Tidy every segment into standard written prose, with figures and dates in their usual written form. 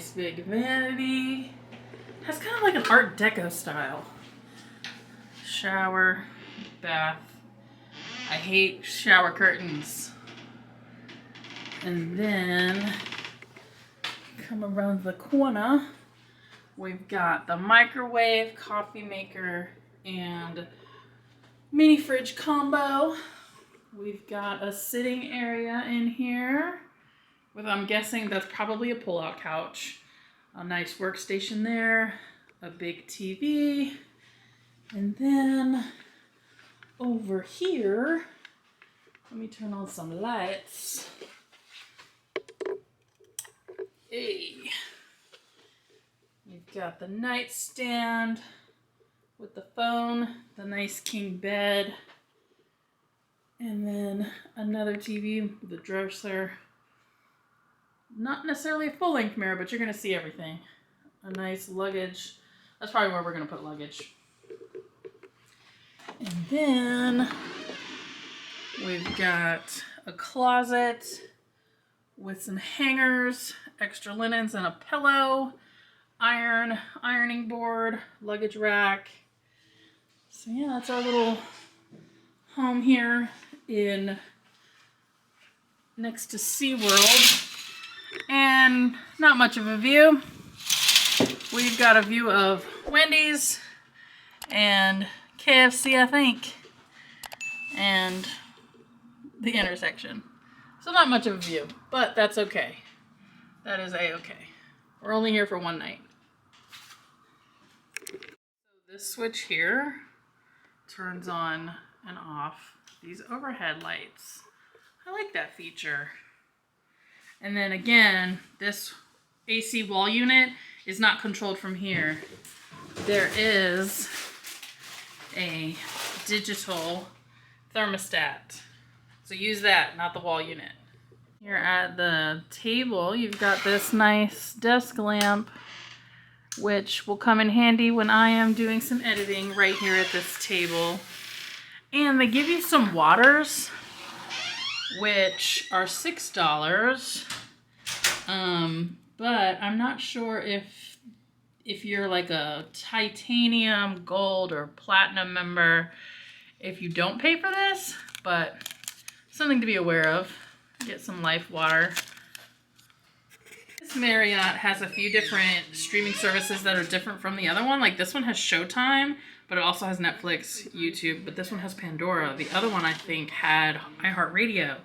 Nice big vanity. Has kind of like an Art Deco style. Shower, bath. I hate shower curtains. And then come around the corner. We've got the microwave, coffee maker, and mini fridge combo. We've got a sitting area in here with, I'm guessing that's probably a pull-out couch. A nice workstation there, a big TV, and then over here, let me turn on some lights. Hey, you've got the nightstand with the phone, the nice king bed, and then another TV with a dresser. Not necessarily a full-length mirror, but you're gonna see everything. A nice luggage. That's probably where we're gonna put luggage. And then we've got a closet with some hangers, extra linens, and a pillow, ironing board, luggage rack. So yeah, that's our little home here in next to SeaWorld. And not much of a view. We've got a view of Wendy's and KFC, I think, and the intersection. So not much of a view, but that's okay. That is a-okay. We're only here for one night. So this switch here turns on and off these overhead lights. I like that feature. And then again, this AC wall unit is not controlled from here. There is a digital thermostat. So use that, not the wall unit. Here at the table, you've got this nice desk lamp, which will come in handy when I am doing some editing right here at this table. And they give you some waters, which are $6. But I'm not sure if you're like a titanium, gold, or platinum member, if you don't pay for this, but something to be aware of. Get some life water. This Marriott has a few different streaming services that are different from the other one. Like this one has Showtime, but it also has Netflix, YouTube, but this one has Pandora. The other one I think had iHeartRadio.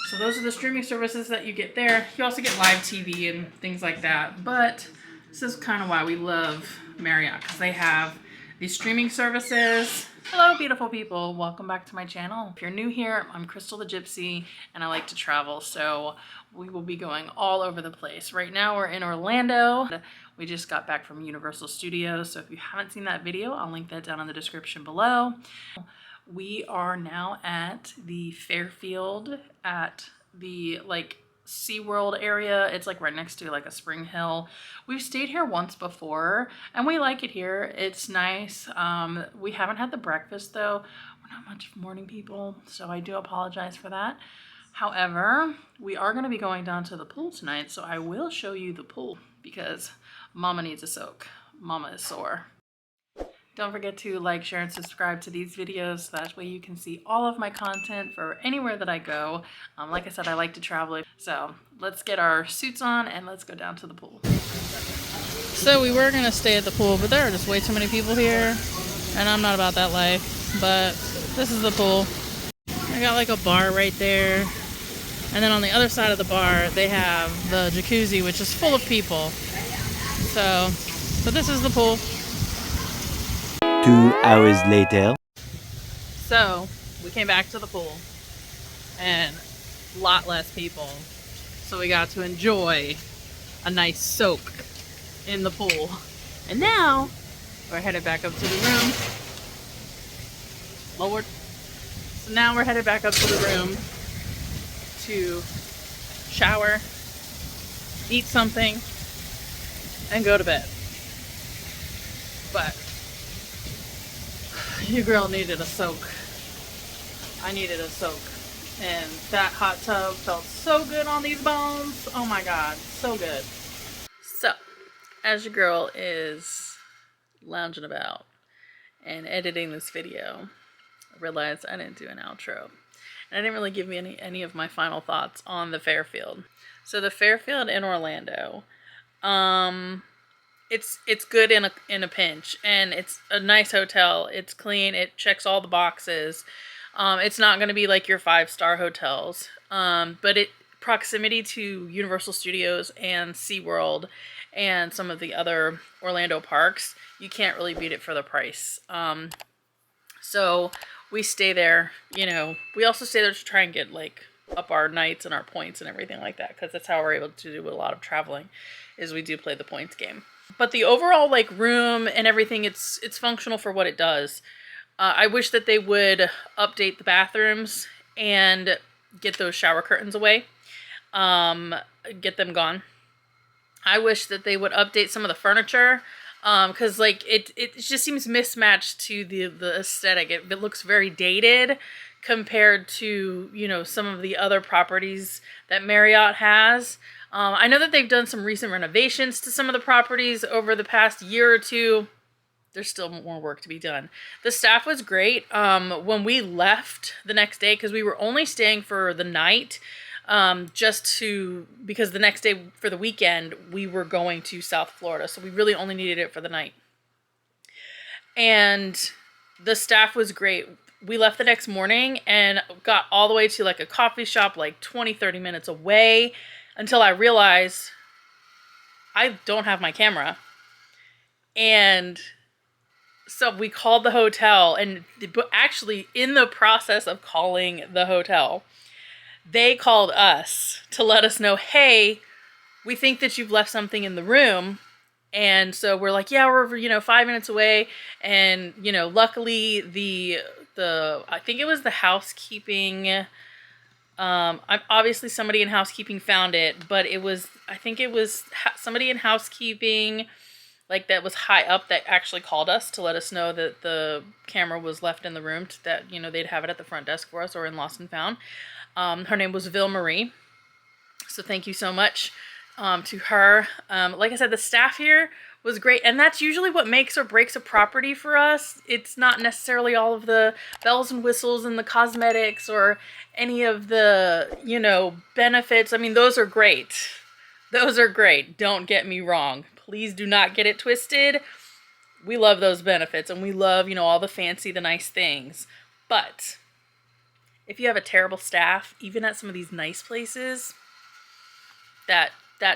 So those are the streaming services that you get there. You also get live TV and things like that. But this is kind of why we love Marriott, because they have these streaming services. Hello, beautiful people. Welcome back to my channel. If you're new here, I'm Krystal the Gypsy, and I like to travel. So we will be going all over the place. Right now we're in Orlando. We just got back from Universal Studios. So if you haven't seen that video, I'll link that down in the description below. We are now at the Fairfield at the SeaWorld area. It's like right next to like a spring hill. We've stayed here once before and we like it here. It's nice. We haven't had the breakfast though. We're not much morning people, so I do apologize for that. However, we are going to be going down to the pool tonight, so I will show you the pool because Mama needs a soak. Mama is sore. Don't forget to like, share, and subscribe to these videos. That way you can see all of my content for anywhere that I go. Like I said, I like to travel. So let's get our suits on and let's go down to the pool. So we were going to stay at the pool, but there are just way too many people here. And I'm not about that life. But this is the pool. I got like a bar right there. And then on the other side of the bar, they have the jacuzzi, which is full of people. So this is the pool. 2 hours later. So we came back to the pool and a lot less people. So we got to enjoy a nice soak in the pool. And now we're headed back up to the room. Lord. So now we're headed back up to the room to shower, eat something, and go to bed. But your girl needed a soak. I needed a soak. And that hot tub felt so good on these bones. Oh my God, so good. as your girl is lounging about and editing this video, I realized I didn't do an outro. And I didn't really give me any of my final thoughts on the Fairfield. So the Fairfield in Orlando, it's good in a pinch, and it's a nice hotel. It's clean. It checks all the boxes. It's not going to be like your 5-star hotels, but proximity to Universal Studios and SeaWorld and some of the other Orlando parks, you can't really beat it for the price. So we stay there, you know. We also stay there to try and get like up our nights and our points and everything like that, because that's how we're able to do a lot of traveling, is we do play the points game. But the overall like room and everything, it's functional for what it does. I wish that they would update the bathrooms and get those shower curtains away. Get them gone. I wish that they would update some of the furniture, because like it just seems mismatched to the aesthetic. It looks very dated compared to, you know, some of the other properties that Marriott has. I know that they've done some recent renovations to some of the properties over the past year or two. There's still more work to be done. The staff was great. When we left the next day, because we were only staying for the night, because the next day for the weekend, we were going to South Florida. So we really only needed it for the night. And the staff was great. We left the next morning and got all the way to like a coffee shop like 20-30 minutes away, until I realized I don't have my camera. And so we called the hotel, and actually in the process of calling the hotel, they called us to let us know, hey, we think that you've left something in the room. And so we're like, yeah, we're 5 minutes away. And, luckily I think it was the housekeeping, obviously somebody in housekeeping found it, but I think it was somebody in housekeeping, like that was high up, that actually called us to let us know that the camera was left in the room, that, they'd have it at the front desk for us or in Lost and Found. Her name was Ville Marie. So thank you so much to her. Like I said, the staff here was great. And that's usually what makes or breaks a property for us. It's not necessarily all of the bells and whistles and the cosmetics or any of the, benefits. I mean, those are great. Those are great. Don't get me wrong. Please do not get it twisted. We love those benefits, and we love, all the fancy, the nice things. But if you have a terrible staff, even at some of these nice places, that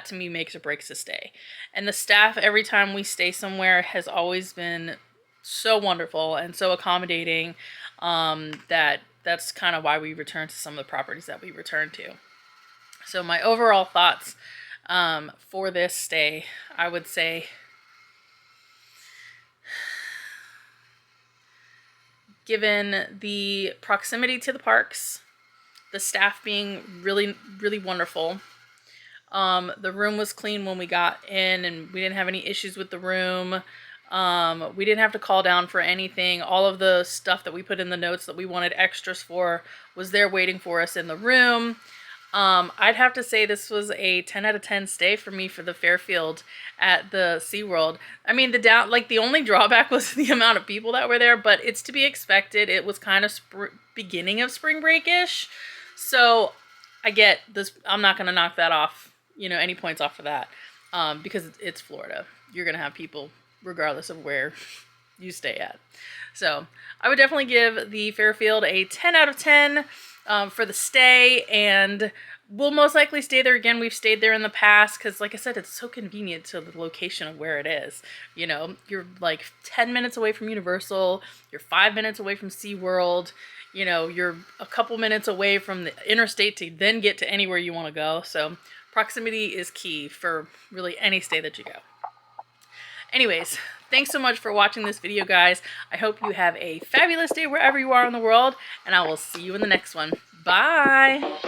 to me makes or breaks a stay. And the staff, every time we stay somewhere, has always been so wonderful and so accommodating, that's kind of why we return to some of the properties that we return to. So my overall thoughts for this stay, I would say, given the proximity to the parks, the staff being really, really wonderful, the room was clean when we got in, and we didn't have any issues with the room. We didn't have to call down for anything. All of the stuff that we put in the notes that we wanted extras for was there waiting for us in the room. I'd have to say this was a 10 out of 10 stay for me for the Fairfield at the SeaWorld. I mean, the only drawback was the amount of people that were there, but it's to be expected. It was kind of beginning of spring break-ish. So I get this. I'm not going to knock that off, any points off for that, because it's Florida. You're going to have people regardless of where you stay at. So I would definitely give the Fairfield a 10 out of 10. For the stay, and we'll most likely stay there again. We've stayed there in the past because, like I said, it's so convenient to the location of where it is. You're like 10 minutes away from Universal, you're 5 minutes away from SeaWorld, you're a couple minutes away from the interstate to then get to anywhere you want to go. So proximity is key for really any stay that you go. Anyways, thanks so much for watching this video, guys. I hope you have a fabulous day wherever you are in the world, and I will see you in the next one. Bye!